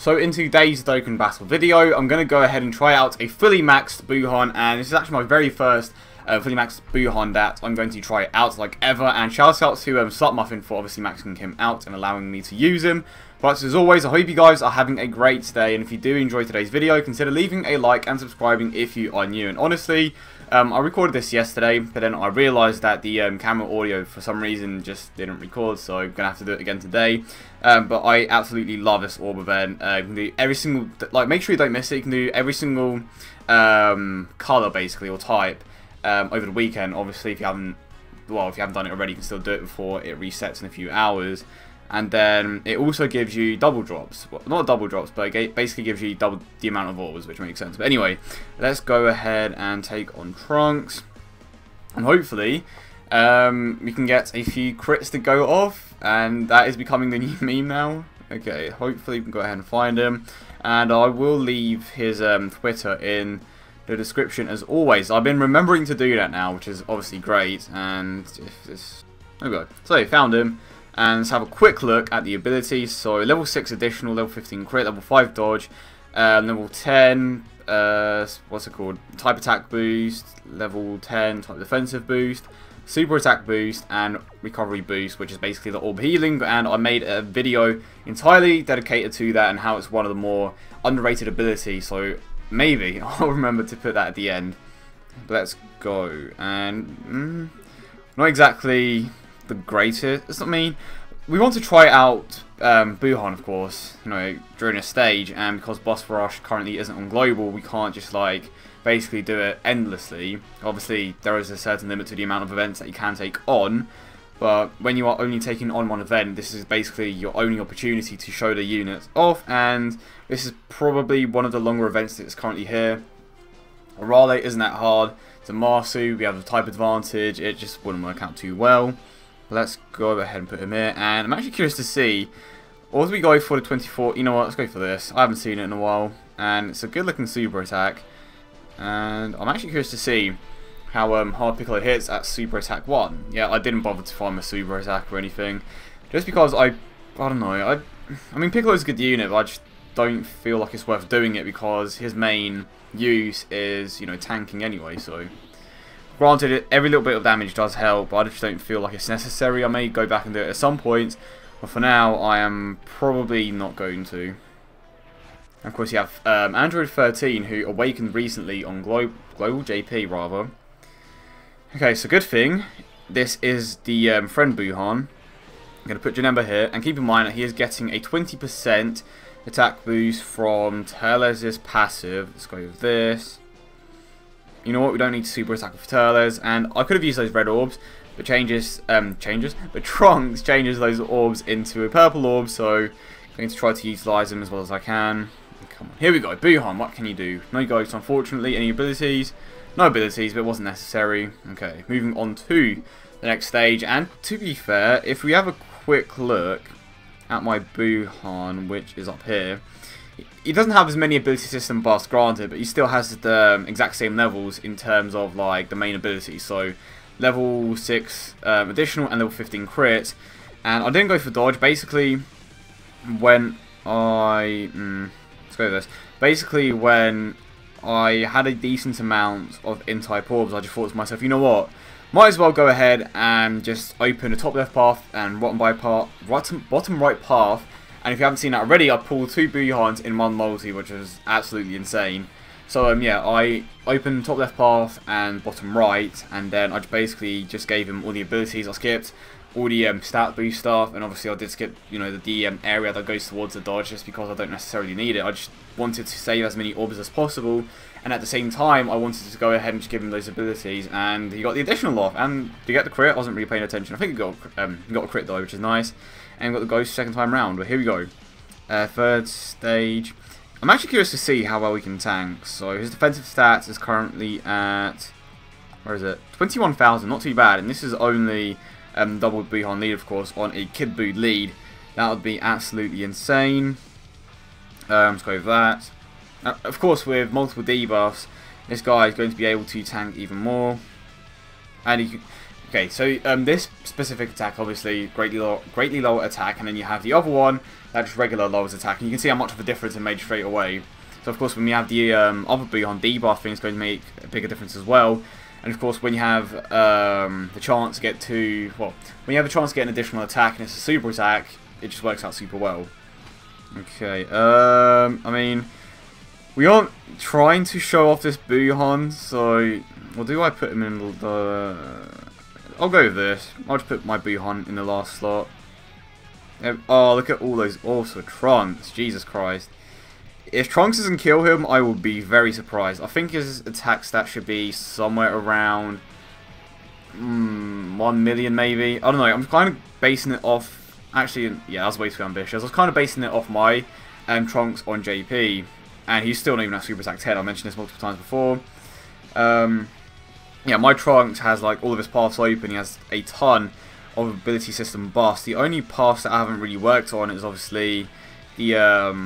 So in today's Dokkan Battle video, I'm going to go ahead and try out a fully maxed Buuhan, and this is actually my very first fully maxed Buuhan that I'm going to try out like ever, and shout out to Slutmuffin for obviously maxing him out and allowing me to use him. But as always, I hope you guys are having a great day, and if you do enjoy today's video, consider leaving a like and subscribing if you are new. And honestly, I recorded this yesterday, but then I realised that the camera audio for some reason just didn't record, so I'm going to have to do it again today. But I absolutely love this orb event. You can do every single, like, make sure you don't miss it. You can do every single colour basically, or type, over the weekend. Obviously, if you haven't done it already, you can still do it before it resets in a few hours. And then it also gives you double drops. Well, not double drops, but it basically gives you double the amount of orbs, which makes sense. But anyway, let's go ahead and take on Trunks. And hopefully, we can get a few crits to go off. And that is becoming the new meme now. Okay, hopefully we can go ahead and find him. And I will leave his Twitter in the description as always. I've been remembering to do that now, which is obviously great. And if this... There we go. So, found him. And let's have a quick look at the abilities. So level 6 additional, level 15 crit, level 5 dodge, level 10, what's it called? Type attack boost, level 10 type defensive boost, super attack boost, and recovery boost, which is basically the orb healing. And I made a video entirely dedicated to that and how it's one of the more underrated abilities. So maybe I'll remember to put that at the end. But let's go. And not exactly the greatest. I mean, we want to try out Buuhan, of course, you know, during a stage, and because Boss Rush currently isn't on global, we can't just like basically do it endlessly. Obviously, there is a certain limit to the amount of events that you can take on, but when you are only taking on one event, this is basically your only opportunity to show the unit off, and this is probably one of the longer events that's currently here. Raleigh isn't that hard. It's a Masu, we have a type advantage, it just wouldn't work out too well. Let's go ahead and put him here, and I'm actually curious to see, or do we go for the 24, you know what, let's go for this. I haven't seen it in a while, and it's a good looking super attack, and I'm actually curious to see how hard Piccolo hits at super attack 1. Yeah, I didn't bother to find my super attack or anything, just because I don't know, I mean Piccolo's a good unit, but I just don't feel like it's worth doing it because his main use is, you know, tanking anyway, so... Granted, every little bit of damage does help, but I just don't feel like it's necessary. I may go back and do it at some point, but for now, I am probably not going to. And of course, you have Android 13, who awakened recently on Global JP, rather. Okay, so good thing, this is the friend Buuhan. I'm going to put Janemba here, and keep in mind that he is getting a 20% attack boost from Teles' passive. Let's go with this. You know what, we don't need to super attack with Teles, and I could have used those red orbs, but Trunks changes those orbs into a purple orb, so I'm going to try to utilise them as well as I can. Come on, here we go, Buuhan, what can you do? No ghosts, unfortunately. Any abilities? No abilities, but it wasn't necessary. Okay, moving on to the next stage, and to be fair, if we have a quick look at my Buuhan, which is up here, he doesn't have as many ability system buffs, granted, but he still has the exact same levels in terms of like the main abilities. So level 6 additional and level 15 crit. And I didn't go for dodge. Basically, when I let's go with this. Basically, when I had a decent amount of in-type orbs, I just thought to myself, you know what? Might as well go ahead and just open the top left path and bottom right path. And if you haven't seen that already, I pulled 2 Buuhans in one multi, which was absolutely insane. So yeah, I opened top left path and bottom right, and then I basically just gave him all the abilities. I skipped all the stat boost stuff, and obviously I did skip, you know, the area that goes towards the dodge, just because I don't necessarily need it. I just wanted to save as many orbs as possible, and at the same time, I wanted to go ahead and just give him those abilities, and he got the additional off. And to get the crit, I wasn't really paying attention. I think he got a crit though, which is nice. And got the ghost second time round, but here we go. Third stage. I'm actually curious to see how well we can tank. So his defensive stats is currently at, where is it? 21,000, not too bad. And this is only double Buuhan lead, of course, on a Kid Buu lead. That would be absolutely insane. Let's go with that. Of course, with multiple debuffs, this guy is going to be able to tank even more. And Okay, so this specific attack, obviously, greatly lower attack, and then you have the other one that just regular lowers attack, and you can see how much of a difference it made straight away. So of course, when you have the other Buuhan debuffing, it's going to make a bigger difference as well. And of course, when you have the chance to get to, well, when you have a chance to get an additional attack and it's a super attack, it just works out super well. Okay, I mean, we aren't trying to show off this Buuhan, so, well, do I put him in the... I'll go with this. I'll just put my Buuhan in the last slot. Oh, look at all those. Also, Trunks. Jesus Christ. If Trunks doesn't kill him, I will be very surprised. I think his attack stat should be somewhere around 1 million, maybe. I don't know. I'm kind of basing it off... Actually, yeah, that's way too ambitious. I was kind of basing it off my Trunks on JP. And he's still not even at Super Attack 10. I mentioned this multiple times before. Yeah, my Trunks has like all of his paths open. He has a ton of ability system buffs. The only paths that I haven't really worked on is obviously the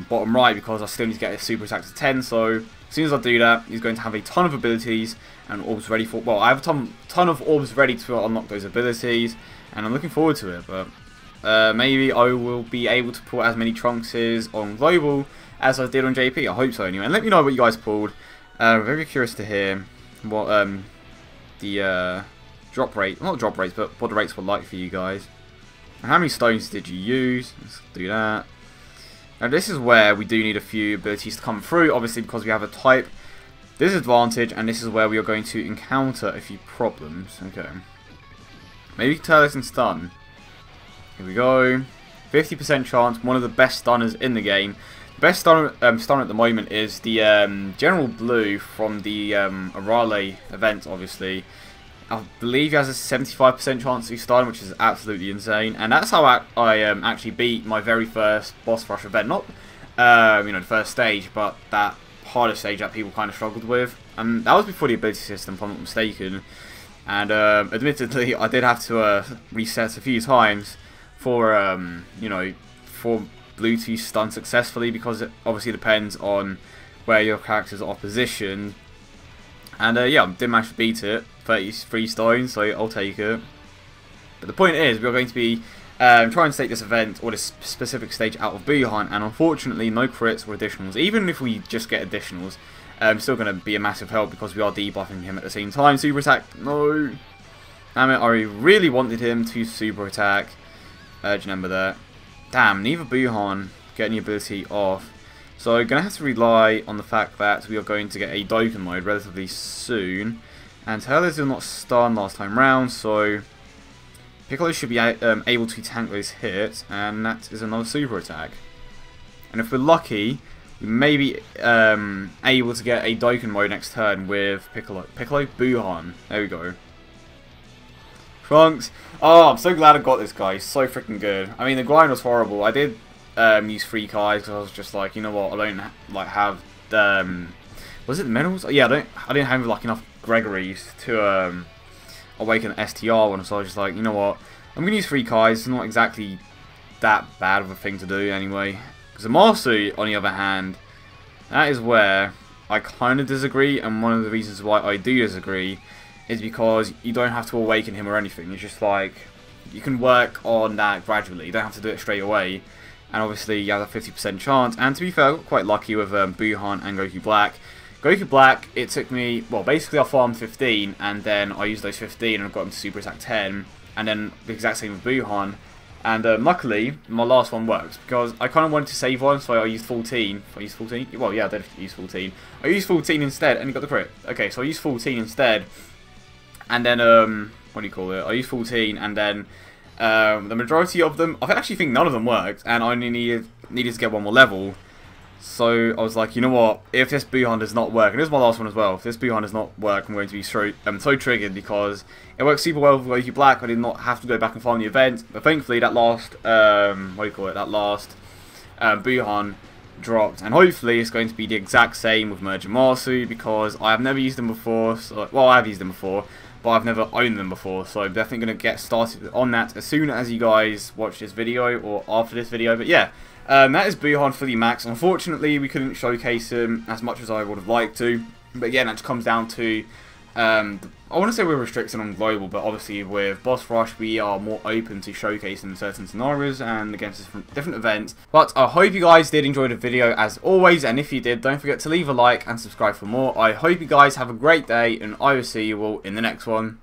bottom right, because I still need to get a Super Attack to 10. So as soon as I do that, he's going to have a ton of abilities and orbs ready for... Well, I have a ton of orbs ready to unlock those abilities, and I'm looking forward to it. But maybe I will be able to pull as many Trunkses on Global as I did on JP. I hope so anyway. And let me know what you guys pulled. Very curious to hear what the drop rate, not drop rates, but what the rates were like for you guys. And how many stones did you use? Let's do that. Now this is where we do need a few abilities to come through, obviously because we have a type disadvantage, and this is where we are going to encounter a few problems. Okay. Maybe Turles and Stun. Here we go. 50% chance, one of the best stunners in the game. The best stunner at the moment is the General Blue from the Arale event, obviously. I believe he has a 75% chance to stun, which is absolutely insane. And that's how I actually beat my very first boss rush event. Not, you know, the first stage, but that harder stage that people kind of struggled with. And that was before the ability system, if I'm not mistaken. And admittedly, I did have to reset a few times for, you know, for Blue to stun successfully, because it obviously depends on where your characters are positioned. And yeah, I did manage to beat it, 33 stones, so I'll take it. But the point is, we're going to be trying to take this event, or this specific stage, out of Buuhan, and unfortunately no crits or additionals. Even if we just get additionals, still going to be a massive help, because we are debuffing him at the same time. Super attack, no. Damn it, I really wanted him to super attack. Urgent number there. Damn, neither Buuhan get any ability off. So I'm going to have to rely on the fact that we are going to get a Dokkan mode relatively soon. And Turles did not stun last time round, so Piccolo should be able to tank those hits, and that is another super attack. And if we're lucky, we may be able to get a Dokkan mode next turn with Piccolo Buuhan. There we go. Trunks. Oh, I'm so glad I got this guy. He's so freaking good. I mean, the grind was horrible. I did use 3 Kais because I was just like, you know what, I don't like have was it the medals? Yeah, I didn't have like enough Gregories to awaken the STR one, so I was just like, you know what, I'm gonna use 3 Kais. It's not exactly that bad of a thing to do anyway. Because the Masu, on the other hand, that is where I kind of disagree, and one of the reasons why I do disagree is because you don't have to awaken him or anything. It's just like, you can work on that gradually. You don't have to do it straight away. And obviously you have a 50% chance. And to be fair, I got quite lucky with Buuhan and Goku Black. Goku Black, it took me, well, basically I farmed 15, and then I used those 15 and I got him to Super Attack 10. And then the exact same with Buuhan. And luckily, my last one worked, because I kind of wanted to save one, so I used 14. I used 14? Well, yeah, I did use 14. I used 14 instead, and he got the crit. Okay, so I used 14 instead. And then, what do you call it? I used 14, and then the majority of them, I actually think none of them worked, and I only needed to get one more level. So I was like, you know what? If this Buuhan does not work, and this is my last one as well, if this Buuhan does not work, I'm going to be so triggered, because it works super well with Goku Black. I did not have to go back and farm the event, but thankfully that last, what do you call it? That last Buuhan dropped, and hopefully it's going to be the exact same with Merging Masu, because I have never used them before. So, well, I have used them before, but I've never owned them before, so I'm definitely going to get started on that as soon as you guys watch this video, or after this video. But yeah, that is Buuhan fully maxed. Unfortunately, we couldn't showcase him as much as I would have liked to, but again, that just comes down to I want to say we're restricted on global, but obviously with Boss Rush we are more open to showcasing certain scenarios and against different events. But I hope you guys did enjoy the video as always, and if you did, don't forget to leave a like and subscribe for more. I hope you guys have a great day, and I will see you all in the next one.